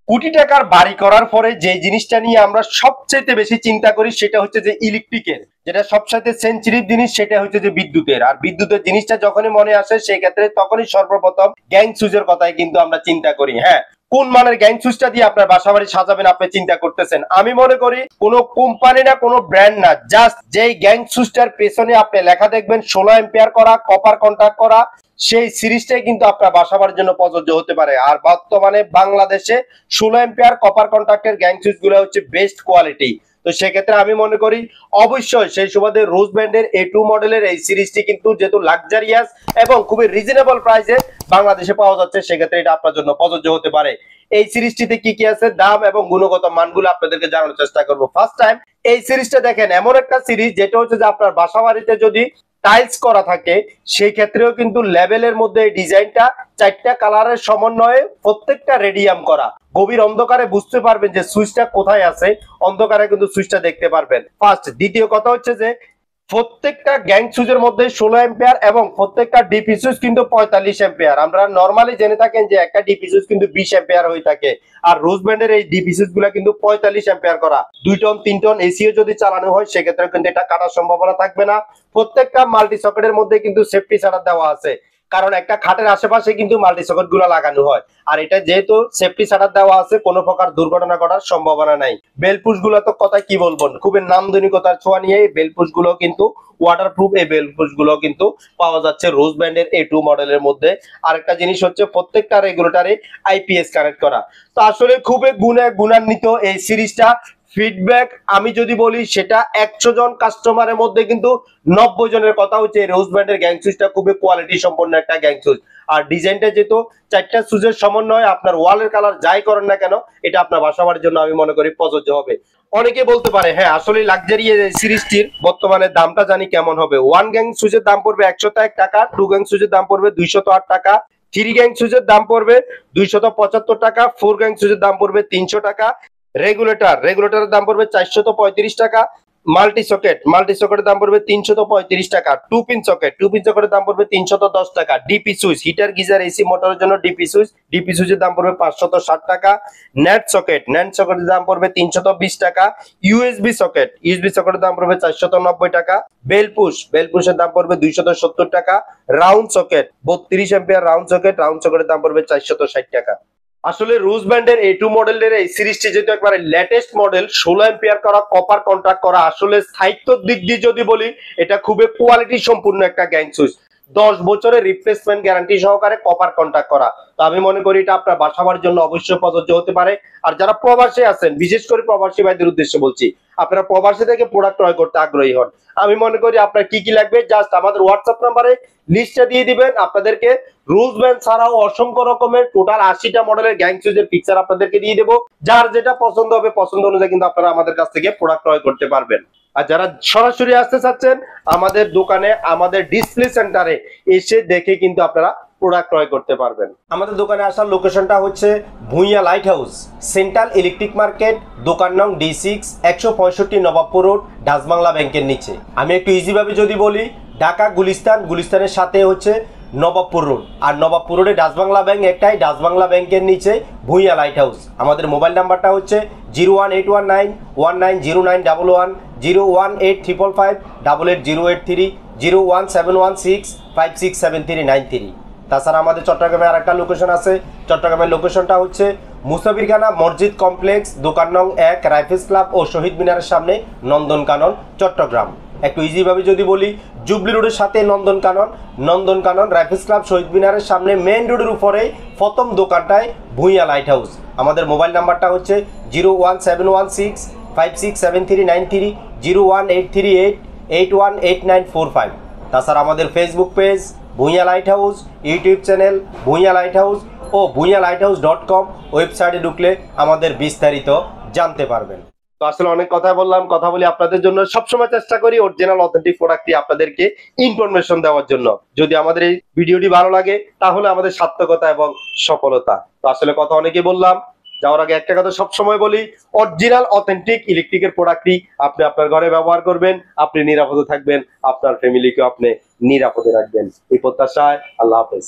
কোটি টাকার বাড়ি করার পরে যে জিনিসটা নিয়ে আমরা সবচেয়ে বেশি চিন্তা করি সেটা হচ্ছে যে ইলেকট্রিকের, যেটা সবসাথে সেঞ্চুরির জিনিস সেটা হচ্ছে যে বিদ্যুতের। আর বিদ্যুতের জিনিসটা যখনই মনে আসে সেই ক্ষেত্রে তখনই সর্বপ্রথম গ্যাং সুইচের কথাই কিন্তু আমরা চিন্তা করি। হ্যাঁ, কোন মানের গ্যাং সুইচটা দিয়ে আপনার বাসা বাড়ি সাজাবেন আপনি চিন্তা করতেছেন। আমি মনে করি কোনো কোম্পানি না কোনো ব্র্যান্ড না, জাস্ট যেই গ্যাং সুইচটার পেছনে আপনি লেখা দেখবেন 16 এম্পিয়ার করা, কপার কন্টাক্ট করা, সেই সিরিজটাই কিন্তু আপনার বাসা বাড়ির জন্য প্রযোজ্য হতে পারে। আর বর্তমানে বাংলাদেশে 16 এম্পিয়ার কপার কন্টাক্টের গ্যাং সুইচ গুলো হচ্ছে বেস্ট কোয়ালিটি। তো সেক্ষেত্রে আমি মনে করি অবশ্যই সেই সুবাদে রোজ ব্র্যান্ডের A2 মডেলের এই সিরিজটি কিন্তু যেহেতু লাক্সারিয়াস এবং খুবই রিজনেবল প্রাইসে বাংলাদেশে পাওয়া যাচ্ছে, সেক্ষেত্রে এটা আপনার জন্য প্রযোজ্য হতে পারে। এই সিরিজটিতে কি কি আছে, দাম এবং গুণগত মানগুলো আপনাদেরকে জানানোর চেষ্টা করব। ফার্স্ট টাইম এই সিরিজটা দেখেন, এমন একটা সিরিজ যেটা হচ্ছে যে আপনার বাসা বাড়িতে যদি টাইলস করা থাকে সেই ক্ষেত্রেও কিন্তু লেভেলের মধ্যে এই ডিজাইনটা 4টা কালারের সমন্বয়ে প্রত্যেকটা রেডিয়াম করা। গভীর অন্ধকারে বুঝতে পারবেন যে সুইচটা কোথায় আছে, অন্ধকারে কিন্তু সুইচটা দেখতে পারবেন। ফার্স্ট। দ্বিতীয় কথা হচ্ছে যে প্রত্যেকটা গ্যাং সুইচের মধ্যে 16 এম্পিয়ার এবং প্রত্যেকটা ডিপি সুইচ কিন্তু 45 এম্পিয়ার। আমরা নরমালি জেনে থাকেন যে একটা ডিপি সুইচ কিন্তু 20 এম্পিয়ার হয়ে থাকে, আর রোজ ব্র্যান্ডের এই ডিপি সুইচ গুলা কিন্তু 45 এম্পিয়ার করা। 2 টন 3 টন এসিও যদি চালানো হয় সেক্ষেত্রে কিন্তু এটা কাটার সম্ভাবনা থাকবে না। প্রত্যেকটা মাল্টি সকেটের মধ্যে কিন্তু সেফটি শাটার দেওয়া আছে, কারণ একটা খাটের আশেপাশে কিন্তু মাল্টি সকেট গুলো লাগানো হয়। আর এটা যেহেতু সেফটি শাটার দেওয়া আছে, কোনো প্রকার দুর্ঘটনা ঘটার সম্ভাবনা নাই। বেলপুশ গুলো তো কথা কি বলবো, খুবই নান্দনিকতার ছোঁয়া নিয়ে এই বেলপুশ গুলো কিন্তু ওয়াটারপ্রুফ। এই বেলপুশ গুলো কিন্তু পাওয়া যাচ্ছে রোজ ব্র্যান্ডের A2 মডেলের মধ্যে। আরেকটা জিনিস হচ্ছে প্রত্যেকটা রেগুলেটরে IPS কানেক্ট করা। তো আসলে খুবই গুণান্বিত এই সিরিজটা। ফিডব্যাক আমি যদি বলি সেটা 100 জন কাস্টমারের মধ্যে কিন্তু 90 জনের কথা হচ্ছে রোজ ব্র্যান্ডের গ্যাং সুইচটা খুবই কোয়ালিটি সম্পন্ন একটা গ্যাং সুইচ। আর ডিজাইনটা যেহেতু 4টা সুইচের সমন্বয়ে আপনার ওয়ালের কালার যাই করেন না কেন এটা আপনার বাসা বাড়ির জন্য আমি মনে করি প্রযোজ্য হবে। অনেকে বলতে পারে হ্যাঁ আসলে লাক্সারি সিরিজটির বর্তমানে দামটা জানি কেমন হবে। 1 গ্যাং সুইচের দাম পড়বে 101 টাকা, 2 গ্যাং সুইচের দাম পড়বে 208 টাকা, 3 গ্যাং সুইচের দাম পড়বে 275 টাকা, 4 গ্যাং সুইচের দাম পড়বে 300 টাকা, রেগুলেটরের দাম পড়বে 435 টাকা, মাল্টি সকেটের দাম পড়বে 335 টাকা, 2 পিন সকেটের দাম পড়বে 310 টাকা, DP switch heater geyser AC মোটরের জন্য ডিপি সুইচের দাম পড়বে 560 টাকা, নেট সকেটের দাম পড়বে 320 টাকা, ইউএসবি সকেটের দাম পড়বে 490 টাকা, বেলপুশের দাম পড়বে 270 টাকা, রাউন্ড সকেট 32 এম্পিয়ার রাউন্ড সকেটের দাম পড়বে 460 টাকা। আসলে রোজ ব্র্যান্ডের A2 মডেলের এই সিরিজটি যেহেতু একবারে লেটেস্ট মডেল, 16 এম্পিয়ার করা, কপার কন্ট্রাক্ট করা, আসলে স্থায়িত্বর দিক দিয়ে যদি বলি এটা খুবই কোয়ালিটি সম্পূর্ণ একটা গ্যাং সুইচ। 10 বছরের রিপ্লেসমেন্ট গ্যারান্টি সহকারে কপার কন্ট্রাক্ট করা। তো আমি মনে করি এটা আপনার বাসা বাড়ির জন্য অবশ্যই প্রযোজ্য হতে পারে। আর যারা প্রবাসী আছেন, বিশেষ করে প্রবাসী ভাইদের উদ্দেশ্যে বলছি, আপনারা প্রবাসী থেকে প্রোডাক্ট ক্রয় করতে আগ্রহী হন, আমি মনে করি আপনার কি কি লাগবে জাস্ট আমাদের হোয়াটসঅ্যাপ নাম্বারে লিস্টটা দিয়ে দিবেন। আপনাদেরকে রোজ ব্র্যান্ড ছাড়াও অসংখ্য রকমের টোটাল 80টা মডেলের গ্যাং সুইচের পিকচার আপনাদেরকে দিয়ে দেবো। যার যেটা পছন্দ হবে পছন্দ অনুযায়ী কিন্তু আপনারা আমাদের কাছ থেকে প্রোডাক্ট ক্রয় করতে পারবেন। আর যারা সরাসরি আসতে চাচ্ছেন আমাদের দোকানে, আমাদের ডিসপ্লে সেন্টারে এসে দেখে কিন্তু আপনারা প্রোডাক্ট ক্রয় করতে পারবেন। আমাদের দোকানে আসার লোকেশনটা হচ্ছে Bhuiyan light house, central electric market, দোকান নং D6, 165 Nawabpur road, Dutch Bangla ব্যাংকের নিচে। আমি একটু ইজি ভাবে যদি বলি, ঢাকা গুলিস্তানের সাথে হচ্ছে নবাবপুর রোড, আর নবাবপুর রোডে ডাচ বাংলা ব্যাংক একটাই, ডাচ বাংলা ব্যাংকের নিচে ভুঁইয়া লাইট হাউস। আমাদের মোবাইল নাম্বারটা হচ্ছে 01819190911, 01855588083, 01716567393। তাছাড়া আমাদের চট্টগ্রামে আরেকটা লোকেশন আছে। চট্টগ্রামের লোকেশনটা হচ্ছে মুসাফিরখানা মসজিদ কমপ্লেক্স, দোকান নং 1, রাইফেলস ক্লাব ও শহীদ মিনারের সামনে, নন্দনকানন, চট্টগ্রাম। একটু ইজি ভাবে যদি বলি, জুবলি রোডের সাথে নন্দনকানন, রাইফেলস ক্লাব, শহীদ মিনারের সামনে মেইন রোডের উপরে প্রথম দোকানটায় ভুঁইয়া লাইট হাউস। আমাদের মোবাইল নাম্বারটা হচ্ছে 01716567393, 01838818945। তাছাড়া আমাদের Facebook page Bhuiya light house, YouTube channel Bhuiya light house ও bhuiyalighthouse.com ওয়েবসাইটে ঢুকলে আমাদের বিস্তারিত জানতে পারবেন। তো আসলে অনেক কথা বললাম, কথা বলি আপনাদের জন্য সবসময় চেষ্টা করি অরিজিনাল অথেন্টিক প্রোডাক্ট দিয়ে আপনাদেরকে ইনফরমেশন দেওয়ার জন্য। যদি আমাদের এই ভিডিওটি ভালো লাগে তাহলে আমাদের সার্থকতা এবং সফলতা। তো আসলে কথা অনেকেই বললাম, যাওয়ার আগে একটা কথা সবসময় বলি, অরিজিনাল অথেন্টিক ইলেকট্রিকের প্রোডাক্টই আপনি আপনার ঘরে ব্যবহার করবেন, আপনি নিরাপদে থাকবেন, আপনার ফ্যামিলিকে আপনি নিরাপদে রাখবেন, এই প্রত্যাশায় আল্লাহ হাফেজ।